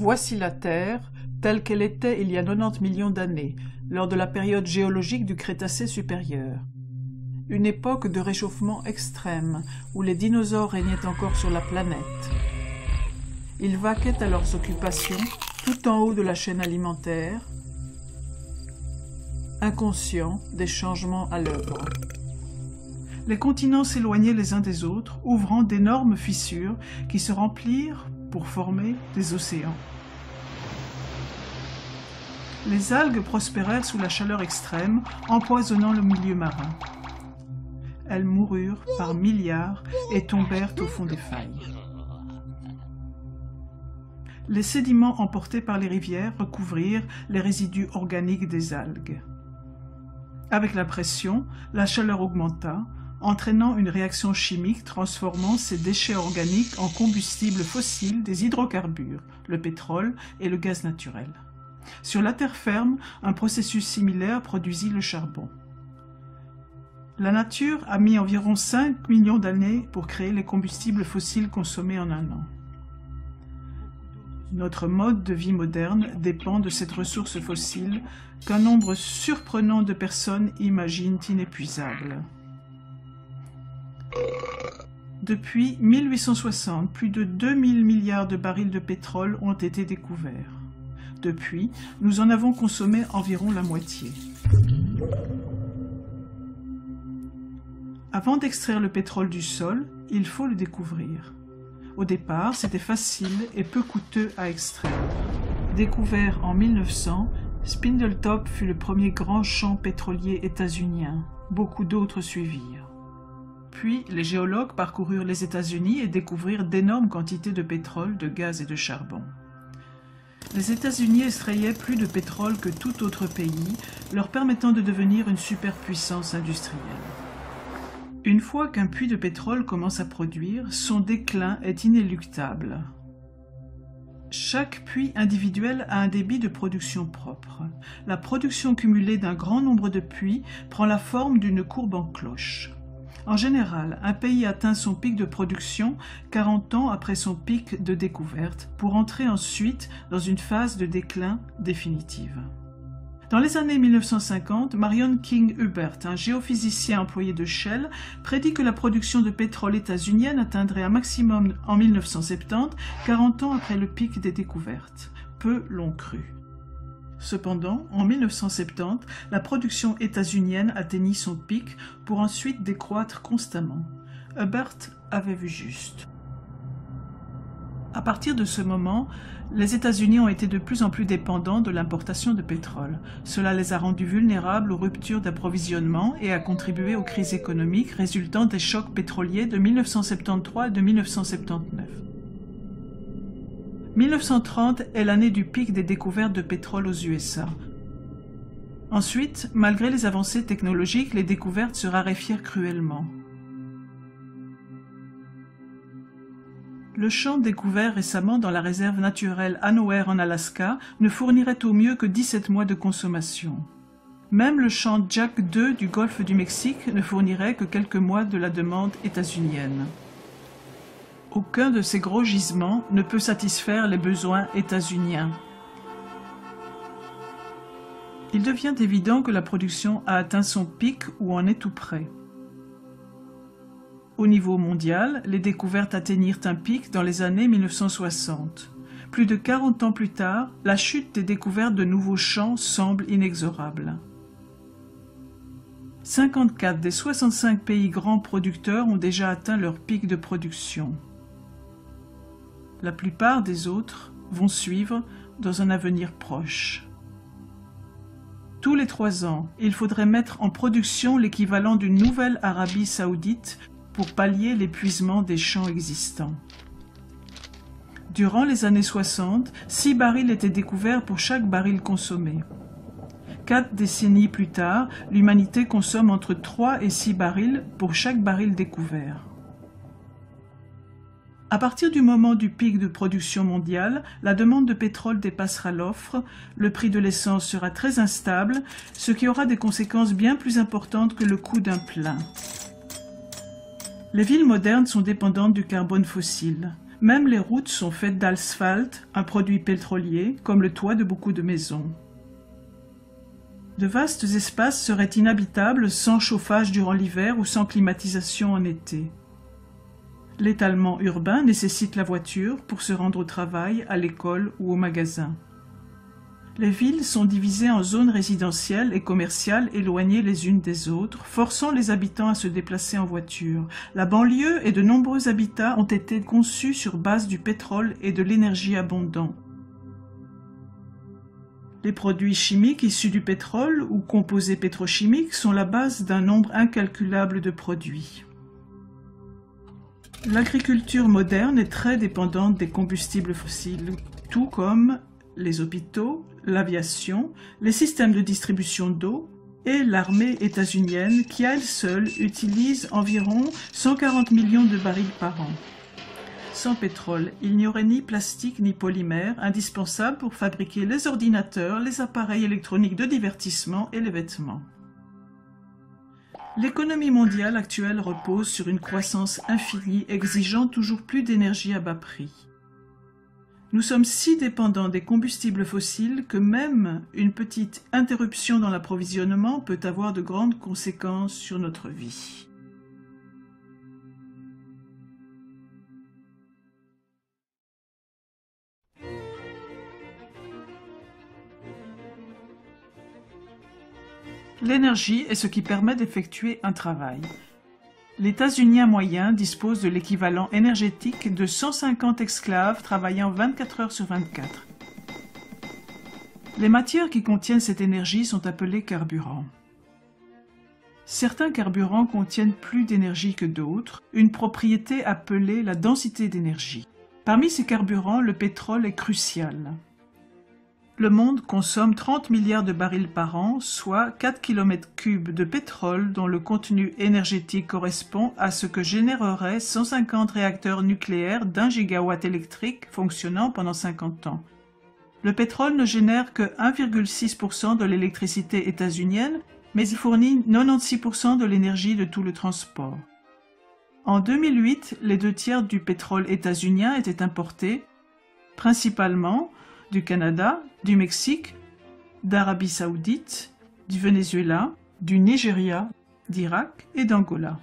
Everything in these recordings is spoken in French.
Voici la Terre, telle qu'elle était il y a 90 millions d'années, lors de la période géologique du Crétacé supérieur. Une époque de réchauffement extrême, où les dinosaures régnaient encore sur la planète. Ils vaquaient à leurs occupations, tout en haut de la chaîne alimentaire, inconscients des changements à l'œuvre. Les continents s'éloignaient les uns des autres, ouvrant d'énormes fissures qui se remplirent pour former des océans. Les algues prospérèrent sous la chaleur extrême, empoisonnant le milieu marin. Elles moururent par milliards et tombèrent au fond des failles. Les sédiments emportés par les rivières recouvrirent les résidus organiques des algues. Avec la pression, la chaleur augmenta, entraînant une réaction chimique transformant ces déchets organiques en combustibles fossiles des hydrocarbures, le pétrole et le gaz naturel. Sur la terre ferme, un processus similaire produisit le charbon. La nature a mis environ 5 millions d'années pour créer les combustibles fossiles consommés en un an. Notre mode de vie moderne dépend de cette ressource fossile qu'un nombre surprenant de personnes imaginent inépuisable. Depuis 1860, plus de 2000 milliards de barils de pétrole ont été découverts. Depuis, nous en avons consommé environ la moitié. Avant d'extraire le pétrole du sol, il faut le découvrir. Au départ, c'était facile et peu coûteux à extraire. Découvert en 1900, Spindletop fut le premier grand champ pétrolier états-unien. Beaucoup d'autres suivirent. Puis, les géologues parcoururent les États-Unis et découvrirent d'énormes quantités de pétrole, de gaz et de charbon. Les États-Unis extrayaient plus de pétrole que tout autre pays, leur permettant de devenir une superpuissance industrielle. Une fois qu'un puits de pétrole commence à produire, son déclin est inéluctable. Chaque puits individuel a un débit de production propre. La production cumulée d'un grand nombre de puits prend la forme d'une courbe en cloche. En général, un pays atteint son pic de production 40 ans après son pic de découverte, pour entrer ensuite dans une phase de déclin définitive. Dans les années 1950, Marion King Hubbert, un géophysicien employé de Shell, prédit que la production de pétrole états-unienne atteindrait un maximum en 1970, 40 ans après le pic des découvertes. Peu l'ont cru. Cependant, en 1970, la production états-unienne atteignit son pic pour ensuite décroître constamment. Hubbert avait vu juste. À partir de ce moment, les États-Unis ont été de plus en plus dépendants de l'importation de pétrole. Cela les a rendus vulnérables aux ruptures d'approvisionnement et a contribué aux crises économiques résultant des chocs pétroliers de 1973 et de 1979. 1930 est l'année du pic des découvertes de pétrole aux USA. Ensuite, malgré les avancées technologiques, les découvertes se raréfièrent cruellement. Le champ découvert récemment dans la réserve naturelle Anower en Alaska ne fournirait au mieux que 17 mois de consommation. Même le champ Jack II du golfe du Mexique ne fournirait que quelques mois de la demande états-unienne. Aucun de ces gros gisements ne peut satisfaire les besoins états-uniens. Il devient évident que la production a atteint son pic ou en est tout près. Au niveau mondial, les découvertes atteignirent un pic dans les années 1960. Plus de 40 ans plus tard, la chute des découvertes de nouveaux champs semble inexorable. 54 des 65 pays grands producteurs ont déjà atteint leur pic de production. La plupart des autres vont suivre dans un avenir proche. Tous les 3 ans, il faudrait mettre en production l'équivalent d'une nouvelle Arabie saoudite pour pallier l'épuisement des champs existants. Durant les années 60, 6 barils étaient découverts pour chaque baril consommé. 4 décennies plus tard, l'humanité consomme entre 3 et 6 barils pour chaque baril découvert. À partir du moment du pic de production mondiale, la demande de pétrole dépassera l'offre, le prix de l'essence sera très instable, ce qui aura des conséquences bien plus importantes que le coût d'un plein. Les villes modernes sont dépendantes du carbone fossile. Même les routes sont faites d'asphalte, un produit pétrolier, comme le toit de beaucoup de maisons. De vastes espaces seraient inhabitables sans chauffage durant l'hiver ou sans climatisation en été. L'étalement urbain nécessite la voiture pour se rendre au travail, à l'école ou au magasin. Les villes sont divisées en zones résidentielles et commerciales éloignées les unes des autres, forçant les habitants à se déplacer en voiture. La banlieue et de nombreux habitats ont été conçus sur base du pétrole et de l'énergie abondante. Les produits chimiques issus du pétrole ou composés pétrochimiques sont la base d'un nombre incalculable de produits. L'agriculture moderne est très dépendante des combustibles fossiles, tout comme les hôpitaux, l'aviation, les systèmes de distribution d'eau et l'armée états-unienne qui, à elle seule, utilise environ 140 millions de barils par an. Sans pétrole, il n'y aurait ni plastique ni polymère, indispensables pour fabriquer les ordinateurs, les appareils électroniques de divertissement et les vêtements. L'économie mondiale actuelle repose sur une croissance infinie exigeant toujours plus d'énergie à bas prix. Nous sommes si dépendants des combustibles fossiles que même une petite interruption dans l'approvisionnement peut avoir de grandes conséquences sur notre vie. L'énergie est ce qui permet d'effectuer un travail. L'États-Unien moyen dispose de l'équivalent énergétique de 150 esclaves travaillant 24 heures sur 24. Les matières qui contiennent cette énergie sont appelées carburants. Certains carburants contiennent plus d'énergie que d'autres, une propriété appelée la densité d'énergie. Parmi ces carburants, le pétrole est crucial. Le monde consomme 30 milliards de barils par an, soit 4 km3 de pétrole dont le contenu énergétique correspond à ce que généreraient 150 réacteurs nucléaires d'1 gigawatt électrique fonctionnant pendant 50 ans. Le pétrole ne génère que 1,6% de l'électricité états-unienne, mais il fournit 96% de l'énergie de tout le transport. En 2008, les 2/3 du pétrole états-unien étaient importés, principalement du Canada, du Mexique, d'Arabie saoudite, du Venezuela, du Nigeria, d'Irak et d'Angola.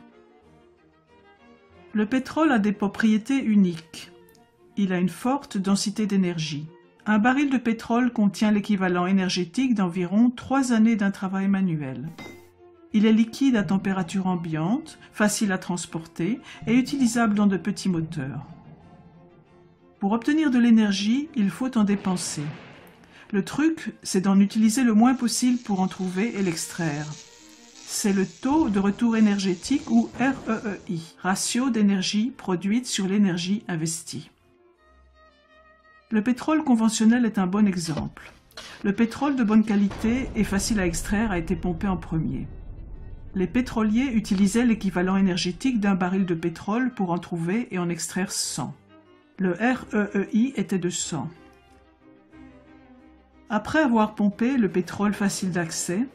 Le pétrole a des propriétés uniques. Il a une forte densité d'énergie. Un baril de pétrole contient l'équivalent énergétique d'environ 3 années d'un travail manuel. Il est liquide à température ambiante, facile à transporter et utilisable dans de petits moteurs. Pour obtenir de l'énergie, il faut en dépenser. Le truc, c'est d'en utiliser le moins possible pour en trouver et l'extraire. C'est le taux de retour énergétique ou REEI, ratio d'énergie produite sur l'énergie investie. Le pétrole conventionnel est un bon exemple. Le pétrole de bonne qualité et facile à extraire a été pompé en premier. Les pétroliers utilisaient l'équivalent énergétique d'un baril de pétrole pour en trouver et en extraire 100. Le REEI était de 100. Après avoir pompé le pétrole facile d'accès,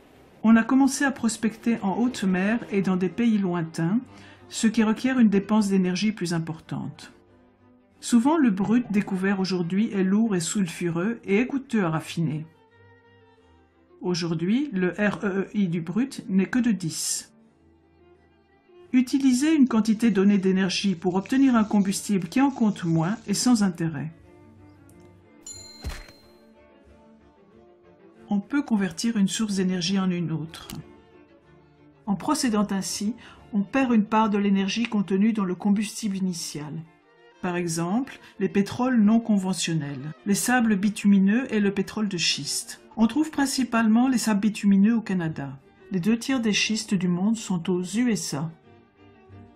on a commencé à prospecter en haute mer et dans des pays lointains, ce qui requiert une dépense d'énergie plus importante. Souvent, le brut découvert aujourd'hui est lourd et sulfureux et est coûteux à raffiner. Aujourd'hui, le REEI du brut n'est que de 10. Utiliser une quantité donnée d'énergie pour obtenir un combustible qui en compte moins est sans intérêt. On peut convertir une source d'énergie en une autre. En procédant ainsi, on perd une part de l'énergie contenue dans le combustible initial. par exemple, les pétroles non conventionnels, les sables bitumineux et le pétrole de schiste. On trouve principalement les sables bitumineux au Canada. Les 2/3 des schistes du monde sont aux USA.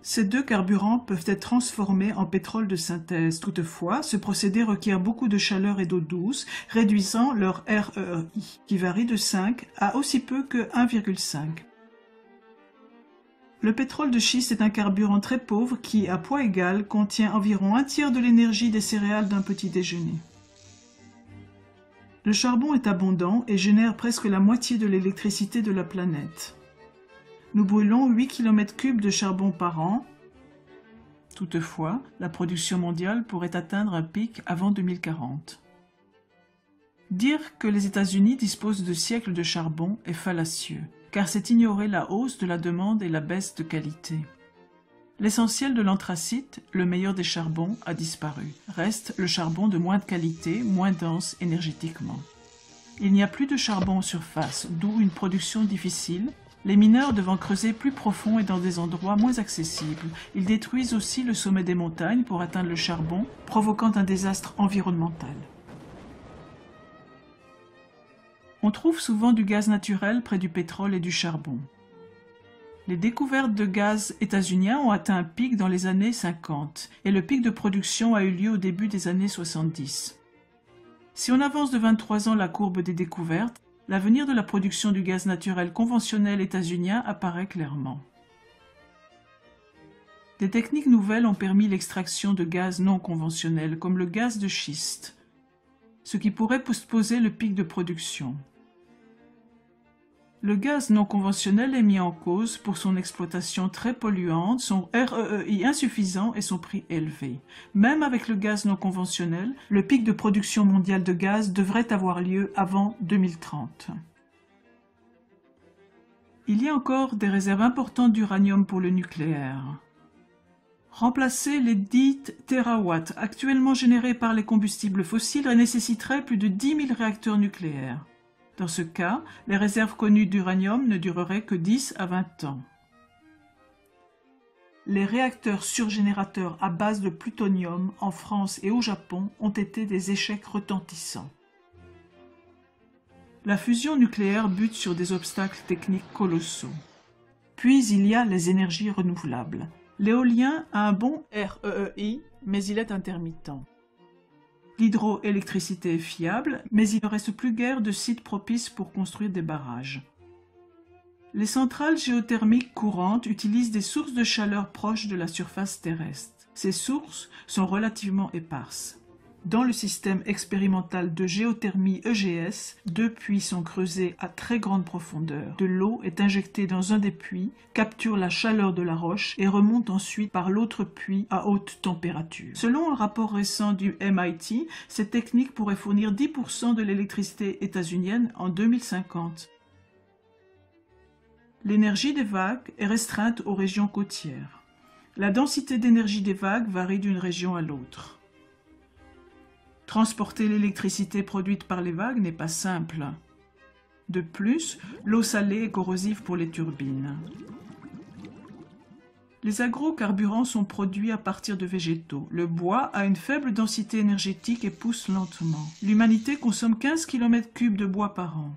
Ces deux carburants peuvent être transformés en pétrole de synthèse. Toutefois, ce procédé requiert beaucoup de chaleur et d'eau douce, réduisant leur REI, qui varie de 5 à aussi peu que 1,5. Le pétrole de schiste est un carburant très pauvre qui, à poids égal, contient environ 1/3 de l'énergie des céréales d'un petit déjeuner. Le charbon est abondant et génère presque la moitié de l'électricité de la planète. Nous brûlons 8 km3 de charbon par an. Toutefois, la production mondiale pourrait atteindre un pic avant 2040. Dire que les États-Unis disposent de siècles de charbon est fallacieux, car c'est ignorer la hausse de la demande et la baisse de qualité. L'essentiel de l'anthracite, le meilleur des charbons, a disparu. Reste le charbon de moindre qualité, moins dense énergétiquement. Il n'y a plus de charbon en surface, d'où une production difficile, les mineurs devant creuser plus profond et dans des endroits moins accessibles. Ils détruisent aussi le sommet des montagnes pour atteindre le charbon, provoquant un désastre environnemental. On trouve souvent du gaz naturel près du pétrole et du charbon. Les découvertes de gaz états-uniens ont atteint un pic dans les années 50 et le pic de production a eu lieu au début des années 70. Si on avance de 23 ans la courbe des découvertes, l'avenir de la production du gaz naturel conventionnel états-unien apparaît clairement. Des techniques nouvelles ont permis l'extraction de gaz non conventionnels, comme le gaz de schiste, ce qui pourrait postposer le pic de production. Le gaz non conventionnel est mis en cause pour son exploitation très polluante, son REI insuffisant et son prix élevé. Même avec le gaz non conventionnel, le pic de production mondiale de gaz devrait avoir lieu avant 2030. Il y a encore des réserves importantes d'uranium pour le nucléaire. Remplacer les 10 TWh actuellement générés par les combustibles fossiles nécessiterait plus de 10 000 réacteurs nucléaires. Dans ce cas, les réserves connues d'uranium ne dureraient que 10 à 20 ans. Les réacteurs surgénérateurs à base de plutonium en France et au Japon ont été des échecs retentissants. La fusion nucléaire bute sur des obstacles techniques colossaux. Puis il y a les énergies renouvelables. L'éolien a un bon REI, mais il est intermittent. L'hydroélectricité est fiable, mais il ne reste plus guère de sites propices pour construire des barrages. Les centrales géothermiques courantes utilisent des sources de chaleur proches de la surface terrestre. Ces sources sont relativement éparses. Dans le système expérimental de géothermie EGS, 2 puits sont creusés à très grande profondeur. De l'eau est injectée dans un des puits, capture la chaleur de la roche et remonte ensuite par l'autre puits à haute température. Selon un rapport récent du MIT, cette technique pourrait fournir 10% de l'électricité états-unienne en 2050. L'énergie des vagues est restreinte aux régions côtières. La densité d'énergie des vagues varie d'une région à l'autre. Transporter l'électricité produite par les vagues n'est pas simple. De plus, l'eau salée est corrosive pour les turbines. Les agrocarburants sont produits à partir de végétaux. Le bois a une faible densité énergétique et pousse lentement. L'humanité consomme 15 km3 de bois par an.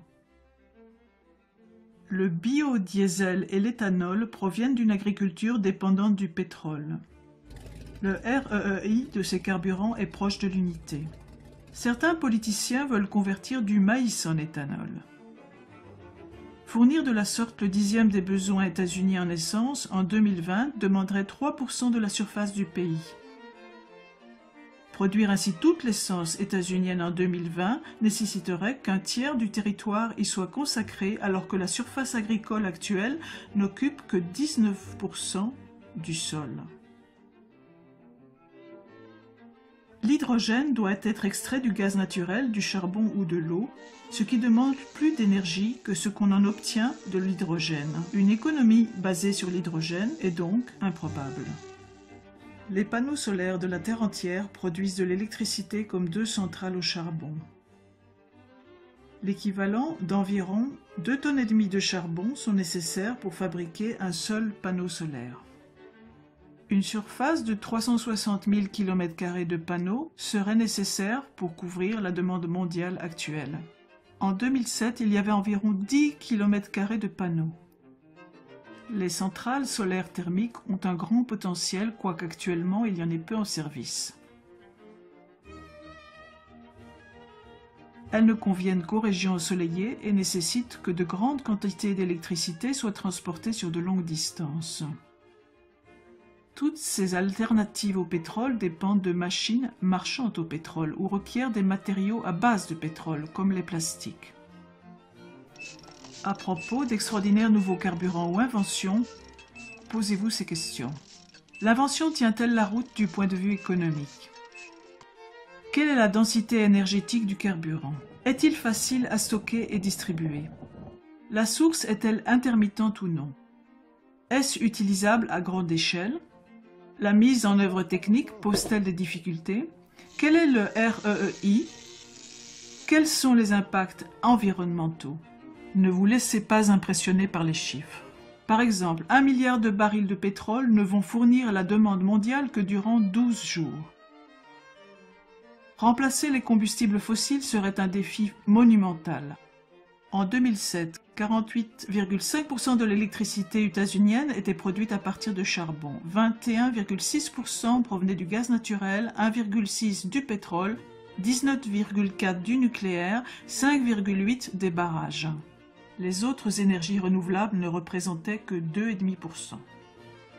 Le biodiesel et l'éthanol proviennent d'une agriculture dépendante du pétrole. Le REI de ces carburants est proche de l'unité. Certains politiciens veulent convertir du maïs en éthanol. Fournir de la sorte le 10e des besoins états-uniens en essence en 2020 demanderait 3% de la surface du pays. Produire ainsi toute l'essence états-unienne en 2020 nécessiterait qu'un tiers du territoire y soit consacré alors que la surface agricole actuelle n'occupe que 19% du sol. L'hydrogène doit être extrait du gaz naturel, du charbon ou de l'eau, ce qui demande plus d'énergie que ce qu'on en obtient de l'hydrogène. Une économie basée sur l'hydrogène est donc improbable. Les panneaux solaires de la Terre entière produisent de l'électricité comme 2 centrales au charbon. L'équivalent d'environ 2,5 tonnes de charbon sont nécessaires pour fabriquer un seul panneau solaire. Une surface de 360 000 km² de panneaux serait nécessaire pour couvrir la demande mondiale actuelle. En 2007, il y avait environ 10 km² de panneaux. Les centrales solaires thermiques ont un grand potentiel, quoique actuellement il y en ait peu en service. Elles ne conviennent qu'aux régions ensoleillées et nécessitent que de grandes quantités d'électricité soient transportées sur de longues distances. Toutes ces alternatives au pétrole dépendent de machines marchandes au pétrole ou requièrent des matériaux à base de pétrole, comme les plastiques. À propos d'extraordinaires nouveaux carburants ou inventions, posez-vous ces questions. L'invention tient-elle la route du point de vue économique? Quelle est la densité énergétique du carburant? Est-il facile à stocker et distribuer? La source est-elle intermittente ou non? Est-ce utilisable à grande échelle? La mise en œuvre technique pose-t-elle des difficultés? Quel est le REEI? Quels sont les impacts environnementaux? Ne vous laissez pas impressionner par les chiffres. Par exemple, 1 milliard de barils de pétrole ne vont fournir la demande mondiale que durant 12 jours. Remplacer les combustibles fossiles serait un défi monumental. En 2007, 48,5% de l'électricité états-unienne était produite à partir de charbon, 21,6% provenait du gaz naturel, 1,6% du pétrole, 19,4% du nucléaire, 5,8% des barrages. Les autres énergies renouvelables ne représentaient que 2,5%.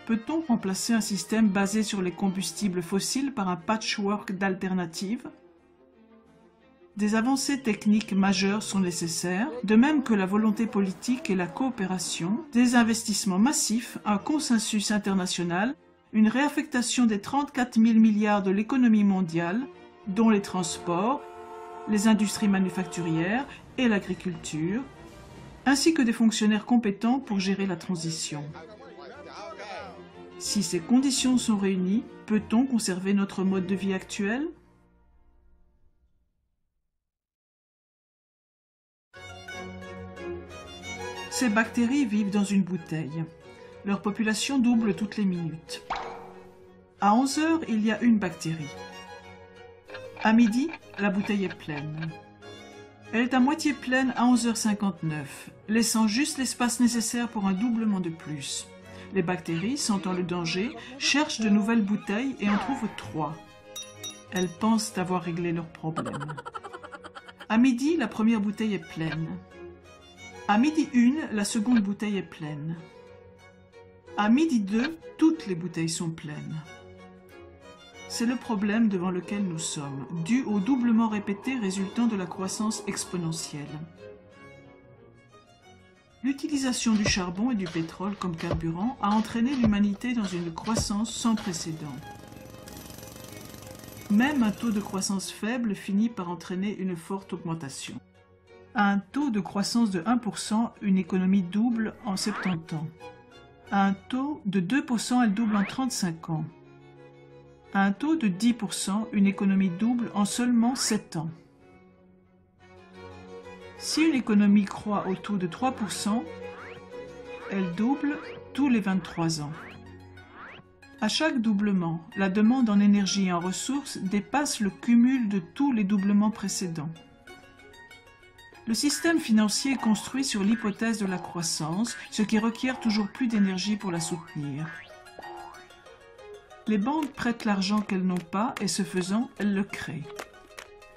Peut-on remplacer un système basé sur les combustibles fossiles par un patchwork d'alternatives? Des avancées techniques majeures sont nécessaires, de même que la volonté politique et la coopération, des investissements massifs, un consensus international, une réaffectation des 34 000 milliards de l'économie mondiale, dont les transports, les industries manufacturières et l'agriculture, ainsi que des fonctionnaires compétents pour gérer la transition. Si ces conditions sont réunies, peut-on conserver notre mode de vie actuel? Ces bactéries vivent dans une bouteille. Leur population double toutes les minutes. À 11 heures, il y a une bactérie. À midi, la bouteille est pleine. Elle est à moitié pleine à 11h59, laissant juste l'espace nécessaire pour un doublement de plus. Les bactéries, sentant le danger, cherchent de nouvelles bouteilles et en trouvent 3. Elles pensent avoir réglé leur problème. À midi, la première bouteille est pleine. À midi 1, la seconde bouteille est pleine. À midi 2, toutes les bouteilles sont pleines. C'est le problème devant lequel nous sommes, dû au doublement répété résultant de la croissance exponentielle. L'utilisation du charbon et du pétrole comme carburant a entraîné l'humanité dans une croissance sans précédent. Même un taux de croissance faible finit par entraîner une forte augmentation. À un taux de croissance de 1%, une économie double en 70 ans. À un taux de 2%, elle double en 35 ans. À un taux de 10%, une économie double en seulement 7 ans. Si une économie croît au taux de 3%, elle double tous les 23 ans. À chaque doublement, la demande en énergie et en ressources dépasse le cumul de tous les doublements précédents. Le système financier est construit sur l'hypothèse de la croissance, ce qui requiert toujours plus d'énergie pour la soutenir. Les banques prêtent l'argent qu'elles n'ont pas et ce faisant, elles le créent.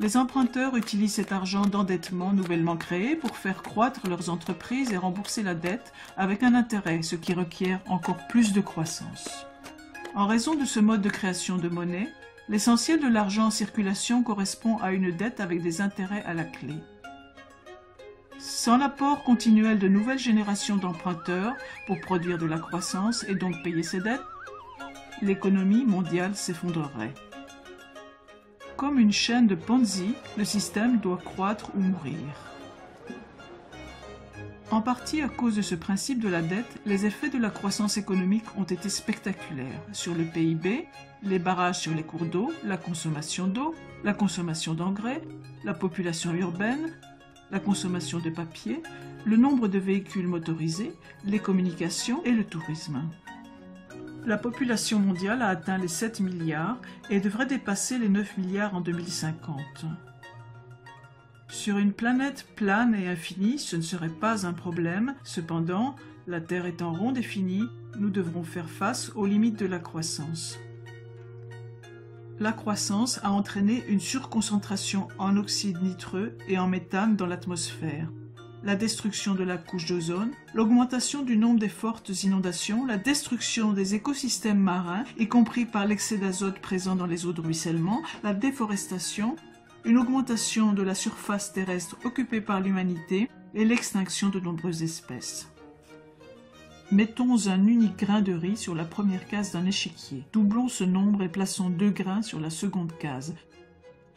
Les emprunteurs utilisent cet argent d'endettement nouvellement créé pour faire croître leurs entreprises et rembourser la dette avec un intérêt, ce qui requiert encore plus de croissance. En raison de ce mode de création de monnaie, l'essentiel de l'argent en circulation correspond à une dette avec des intérêts à la clé. Sans l'apport continuel de nouvelles générations d'emprunteurs pour produire de la croissance et donc payer ses dettes, l'économie mondiale s'effondrerait. Comme une chaîne de Ponzi, le système doit croître ou mourir. En partie à cause de ce principe de la dette, les effets de la croissance économique ont été spectaculaires sur le PIB, les barrages sur les cours d'eau, la consommation d'engrais, la population urbaine, la consommation de papier, le nombre de véhicules motorisés, les communications et le tourisme. La population mondiale a atteint les 7 milliards et devrait dépasser les 9 milliards en 2050. Sur une planète plane et infinie, ce ne serait pas un problème. Cependant, la Terre étant ronde et finie, nous devrons faire face aux limites de la croissance. La croissance a entraîné une surconcentration en oxyde nitreux et en méthane dans l'atmosphère, la destruction de la couche d'ozone, l'augmentation du nombre des fortes inondations, la destruction des écosystèmes marins, y compris par l'excès d'azote présent dans les eaux de ruissellement, la déforestation, une augmentation de la surface terrestre occupée par l'humanité et l'extinction de nombreuses espèces. Mettons un unique grain de riz sur la première case d'un échiquier. Doublons ce nombre et plaçons 2 grains sur la seconde case.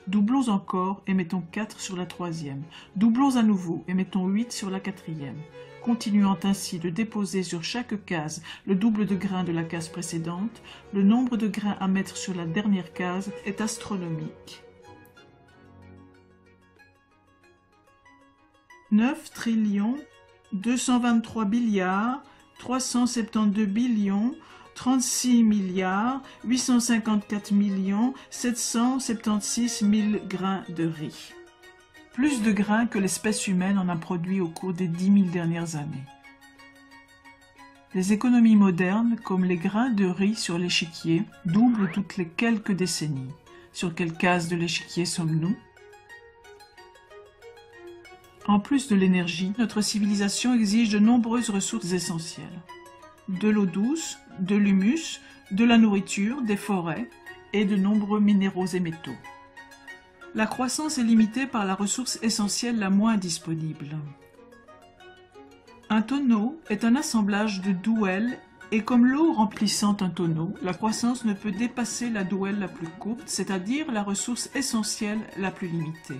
Doublons encore et mettons 4 sur la troisième. Doublons à nouveau et mettons 8 sur la quatrième. Continuant ainsi de déposer sur chaque case le double de grains de la case précédente, le nombre de grains à mettre sur la dernière case est astronomique. 9 trillions, 223 billiards, 372 billions, 36 milliards, 854 millions, 776 000 grains de riz. Plus de grains que l'espèce humaine en a produit au cours des 10 000 dernières années. Les économies modernes, comme les grains de riz sur l'échiquier, doublent toutes les quelques décennies. Sur quelle case de l'échiquier sommes-nous ? En plus de l'énergie, notre civilisation exige de nombreuses ressources essentielles. De l'eau douce, de l'humus, de la nourriture, des forêts et de nombreux minéraux et métaux. La croissance est limitée par la ressource essentielle la moins disponible. Un tonneau est un assemblage de douelles et comme l'eau remplissant un tonneau, la croissance ne peut dépasser la douelle la plus courte, c'est-à-dire la ressource essentielle la plus limitée.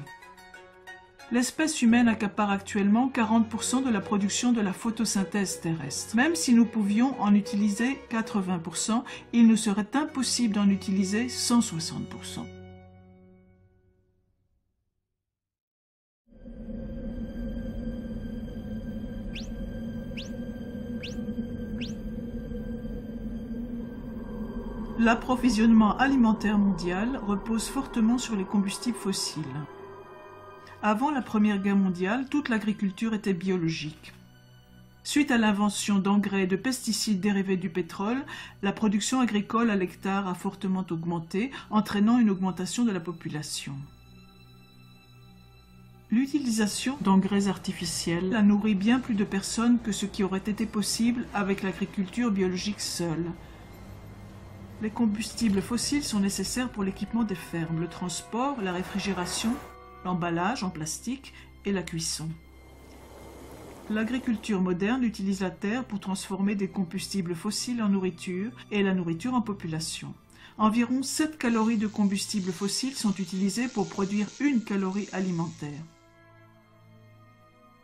L'espèce humaine accapare actuellement 40% de la production de la photosynthèse terrestre. Même si nous pouvions en utiliser 80%, il nous serait impossible d'en utiliser 160%. L'approvisionnement alimentaire mondial repose fortement sur les combustibles fossiles. Avant la Première Guerre mondiale, toute l'agriculture était biologique. Suite à l'invention d'engrais et de pesticides dérivés du pétrole, la production agricole à l'hectare a fortement augmenté, entraînant une augmentation de la population. L'utilisation d'engrais artificiels a nourri bien plus de personnes que ce qui aurait été possible avec l'agriculture biologique seule. Les combustibles fossiles sont nécessaires pour l'équipement des fermes, le transport, la réfrigération, l'emballage en plastique et la cuisson. L'agriculture moderne utilise la terre pour transformer des combustibles fossiles en nourriture et la nourriture en population. Environ 7 calories de combustibles fossiles sont utilisées pour produire 1 calorie alimentaire.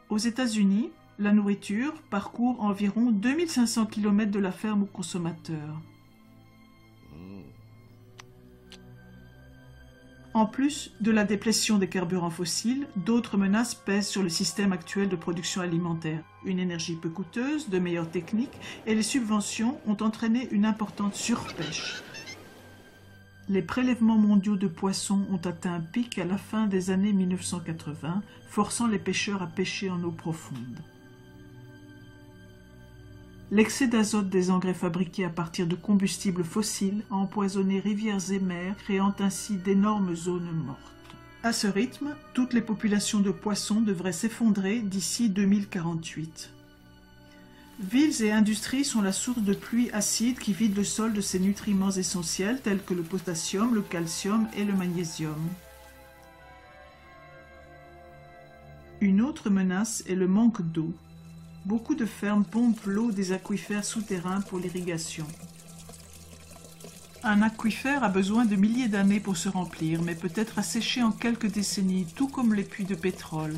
Aux États-Unis, la nourriture parcourt environ 2500 km de la ferme au consommateur. En plus de la déplétion des carburants fossiles, d'autres menaces pèsent sur le système actuel de production alimentaire. Une énergie peu coûteuse, de meilleures techniques et les subventions ont entraîné une importante surpêche. Les prélèvements mondiaux de poissons ont atteint un pic à la fin des années 1980, forçant les pêcheurs à pêcher en eau profonde. L'excès d'azote des engrais fabriqués à partir de combustibles fossiles a empoisonné rivières et mers, créant ainsi d'énormes zones mortes. À ce rythme, toutes les populations de poissons devraient s'effondrer d'ici 2048. Villes et industries sont la source de pluies acides qui vident le sol de ses nutriments essentiels tels que le potassium, le calcium et le magnésium. Une autre menace est le manque d'eau. Beaucoup de fermes pompent l'eau des aquifères souterrains pour l'irrigation. Un aquifère a besoin de milliers d'années pour se remplir, mais peut être asséché en quelques décennies, tout comme les puits de pétrole.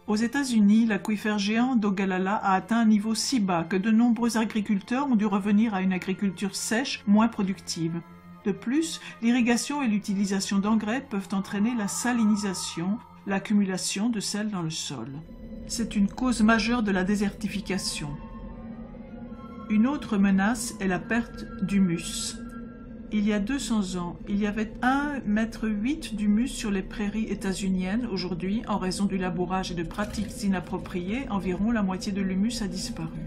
Aux États-Unis, l'aquifère géant d'Ogallala a atteint un niveau si bas que de nombreux agriculteurs ont dû revenir à une agriculture sèche, moins productive. De plus, l'irrigation et l'utilisation d'engrais peuvent entraîner la salinisation, l'accumulation de sel dans le sol. C'est une cause majeure de la désertification. Une autre menace est la perte d'humus. Il y a 200 ans, il y avait 1,8 m d'humus sur les prairies états-uniennes. Aujourd'hui, en raison du labourage et de pratiques inappropriées, environ la moitié de l'humus a disparu.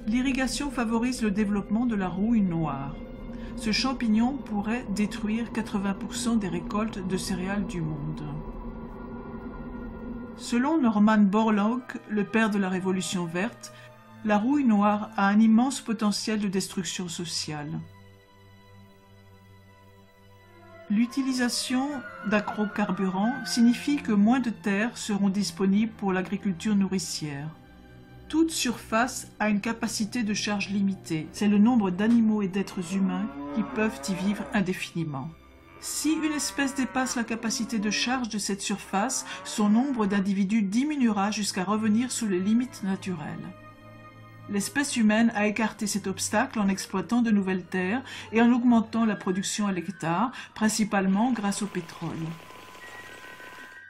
L'irrigation favorise le développement de la rouille noire. Ce champignon pourrait détruire 80% des récoltes de céréales du monde. Selon Norman Borlaug, le père de la Révolution verte, la rouille noire a un immense potentiel de destruction sociale. L'utilisation d'agrocarburants signifie que moins de terres seront disponibles pour l'agriculture nourricière. Toute surface a une capacité de charge limitée. C'est le nombre d'animaux et d'êtres humains qui peuvent y vivre indéfiniment. Si une espèce dépasse la capacité de charge de cette surface, son nombre d'individus diminuera jusqu'à revenir sous les limites naturelles. L'espèce humaine a écarté cet obstacle en exploitant de nouvelles terres et en augmentant la production à l'hectare, principalement grâce au pétrole.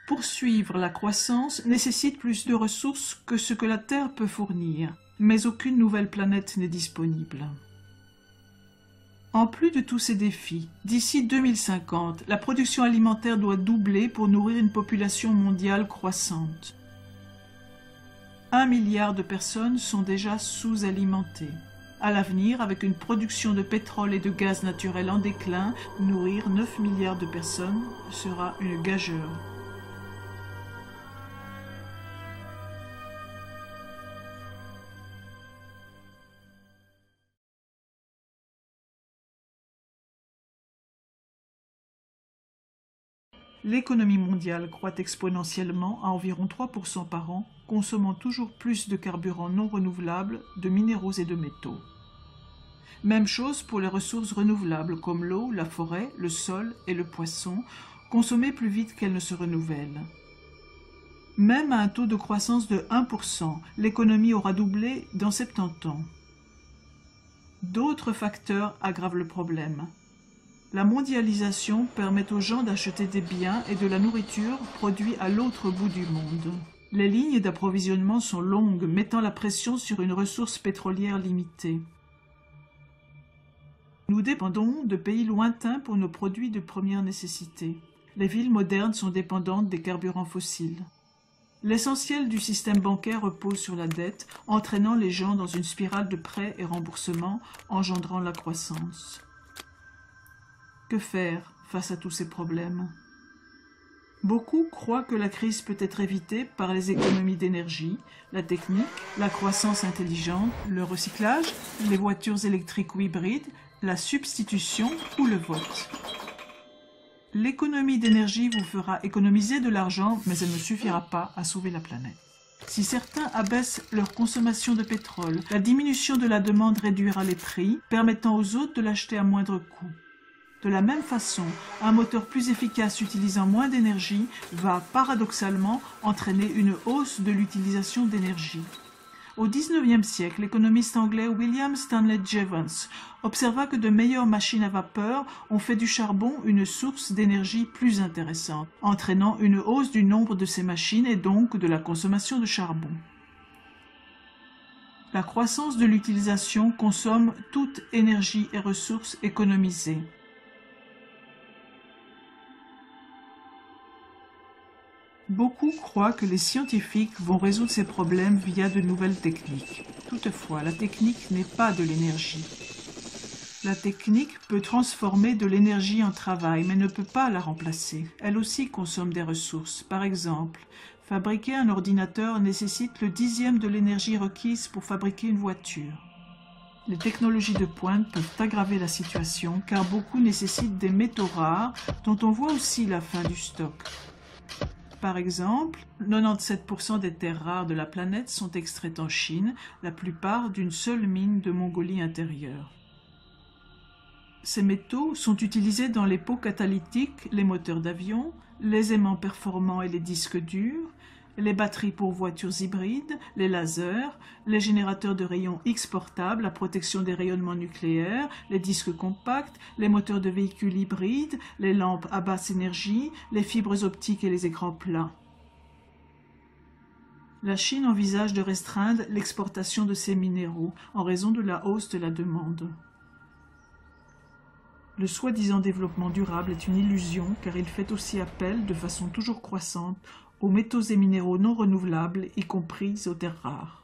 Poursuivre la croissance nécessite plus de ressources que ce que la Terre peut fournir, mais aucune nouvelle planète n'est disponible. En plus de tous ces défis, d'ici 2050, la production alimentaire doit doubler pour nourrir une population mondiale croissante. 1 milliard de personnes sont déjà sous-alimentées. À l'avenir, avec une production de pétrole et de gaz naturel en déclin, nourrir 9 milliards de personnes sera une gageure. L'économie mondiale croît exponentiellement à environ 3% par an, consommant toujours plus de carburants non renouvelables, de minéraux et de métaux. Même chose pour les ressources renouvelables comme l'eau, la forêt, le sol et le poisson, consommées plus vite qu'elles ne se renouvellent. Même à un taux de croissance de 1%, l'économie aura doublé dans 70 ans. D'autres facteurs aggravent le problème. La mondialisation permet aux gens d'acheter des biens et de la nourriture produits à l'autre bout du monde. Les lignes d'approvisionnement sont longues, mettant la pression sur une ressource pétrolière limitée. Nous dépendons de pays lointains pour nos produits de première nécessité. Les villes modernes sont dépendantes des carburants fossiles. L'essentiel du système bancaire repose sur la dette, entraînant les gens dans une spirale de prêts et remboursements, engendrant la croissance. Que faire face à tous ces problèmes? Beaucoup croient que la crise peut être évitée par les économies d'énergie, la technique, la croissance intelligente, le recyclage, les voitures électriques ou hybrides, la substitution ou le vote. L'économie d'énergie vous fera économiser de l'argent, mais elle ne suffira pas à sauver la planète. Si certains abaissent leur consommation de pétrole, la diminution de la demande réduira les prix, permettant aux autres de l'acheter à moindre coût. De la même façon, un moteur plus efficace utilisant moins d'énergie va paradoxalement entraîner une hausse de l'utilisation d'énergie. Au XIXe siècle, l'économiste anglais William Stanley Jevons observa que de meilleures machines à vapeur ont fait du charbon une source d'énergie plus intéressante, entraînant une hausse du nombre de ces machines et donc de la consommation de charbon. La croissance de l'utilisation consomme toute énergie et ressources économisées. Beaucoup croient que les scientifiques vont résoudre ces problèmes via de nouvelles techniques. Toutefois, la technique n'est pas de l'énergie. La technique peut transformer de l'énergie en travail, mais ne peut pas la remplacer. Elle aussi consomme des ressources. Par exemple, fabriquer un ordinateur nécessite le 10e de l'énergie requise pour fabriquer une voiture. Les technologies de pointe peuvent aggraver la situation car beaucoup nécessitent des métaux rares dont on voit aussi la fin du stock. Par exemple, 97% des terres rares de la planète sont extraites en Chine, la plupart d'une seule mine de Mongolie intérieure. Ces métaux sont utilisés dans les pots catalytiques, les moteurs d'avion, les aimants performants et les disques durs, les batteries pour voitures hybrides, les lasers, les générateurs de rayons X portables, la protection des rayonnements nucléaires, les disques compacts, les moteurs de véhicules hybrides, les lampes à basse énergie, les fibres optiques et les écrans plats. La Chine envisage de restreindre l'exportation de ces minéraux en raison de la hausse de la demande. Le soi-disant développement durable est une illusion car il fait aussi appel, de façon toujours croissante, aux métaux et minéraux non renouvelables, y compris aux terres rares.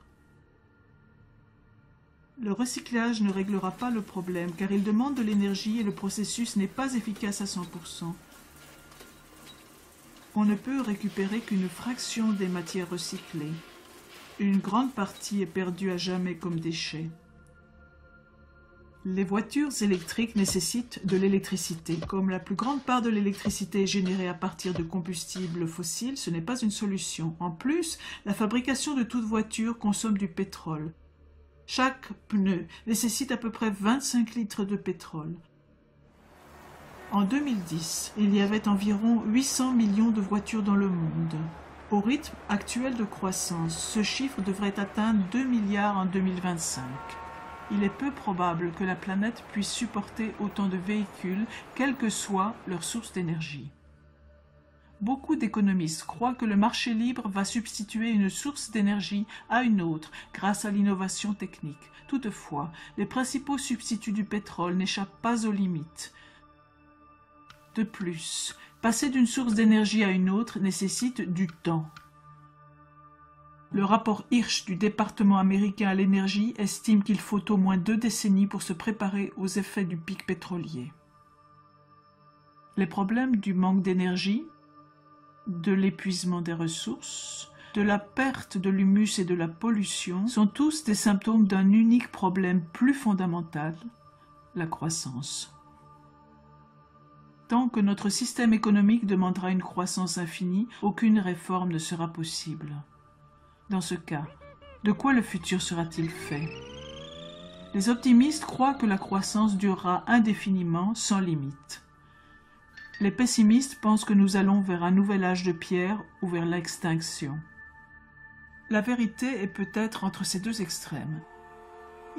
Le recyclage ne réglera pas le problème car il demande de l'énergie et le processus n'est pas efficace à 100%. On ne peut récupérer qu'une fraction des matières recyclées. Une grande partie est perdue à jamais comme déchet. Les voitures électriques nécessitent de l'électricité. Comme la plus grande part de l'électricité est générée à partir de combustibles fossiles, ce n'est pas une solution. En plus, la fabrication de toute voiture consomme du pétrole. Chaque pneu nécessite à peu près 25 litres de pétrole. En 2010, il y avait environ 800 millions de voitures dans le monde. Au rythme actuel de croissance, ce chiffre devrait atteindre 2 milliards en 2025. Il est peu probable que la planète puisse supporter autant de véhicules, quelle que soit leur source d'énergie. Beaucoup d'économistes croient que le marché libre va substituer une source d'énergie à une autre grâce à l'innovation technique. Toutefois, les principaux substituts du pétrole n'échappent pas aux limites. De plus, passer d'une source d'énergie à une autre nécessite du temps. Le rapport Hirsch du département américain à l'énergie estime qu'il faut au moins 2 décennies pour se préparer aux effets du pic pétrolier. Les problèmes du manque d'énergie, de l'épuisement des ressources, de la perte de l'humus et de la pollution sont tous des symptômes d'un unique problème plus fondamental, la croissance. Tant que notre système économique demandera une croissance infinie, aucune réforme ne sera possible. Dans ce cas, de quoi le futur sera-t-il fait? Les optimistes croient que la croissance durera indéfiniment, sans limite. Les pessimistes pensent que nous allons vers un nouvel âge de pierre ou vers l'extinction. La vérité est peut-être entre ces deux extrêmes.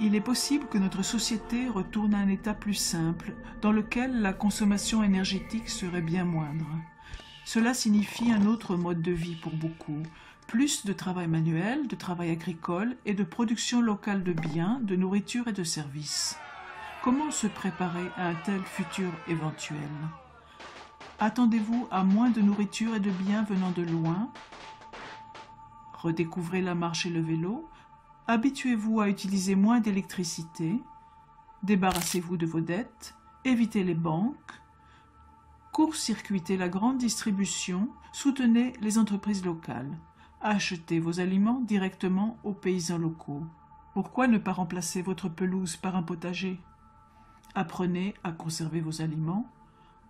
Il est possible que notre société retourne à un état plus simple, dans lequel la consommation énergétique serait bien moindre. Cela signifie un autre mode de vie pour beaucoup, plus de travail manuel, de travail agricole et de production locale de biens, de nourriture et de services. Comment se préparer à un tel futur éventuel? Attendez-vous à moins de nourriture et de biens venant de loin? Redécouvrez la marche et le vélo? Habituez-vous à utiliser moins d'électricité, débarrassez-vous de vos dettes, évitez les banques, court-circuitez la grande distribution, soutenez les entreprises locales, achetez vos aliments directement aux paysans locaux. Pourquoi ne pas remplacer votre pelouse par un potager? Apprenez à conserver vos aliments,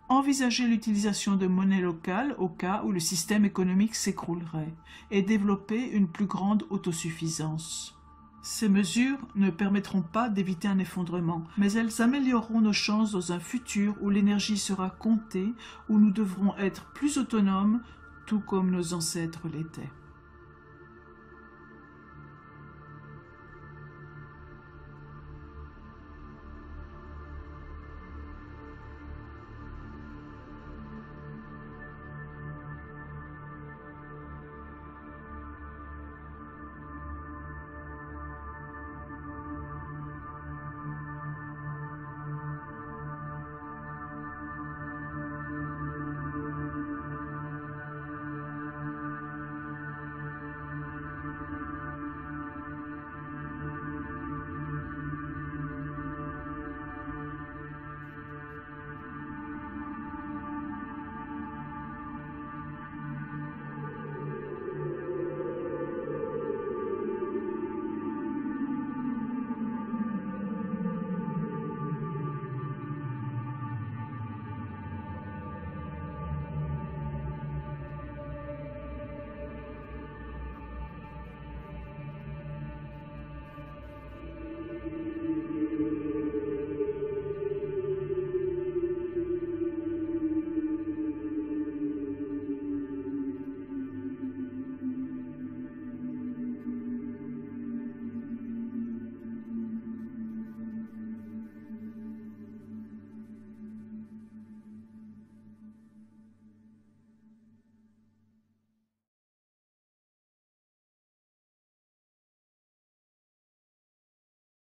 envisagez l'utilisation de monnaie locale au cas où le système économique s'écroulerait et développez une plus grande autosuffisance. Ces mesures ne permettront pas d'éviter un effondrement, mais elles amélioreront nos chances dans un futur où l'énergie sera comptée, où nous devrons être plus autonomes, tout comme nos ancêtres l'étaient.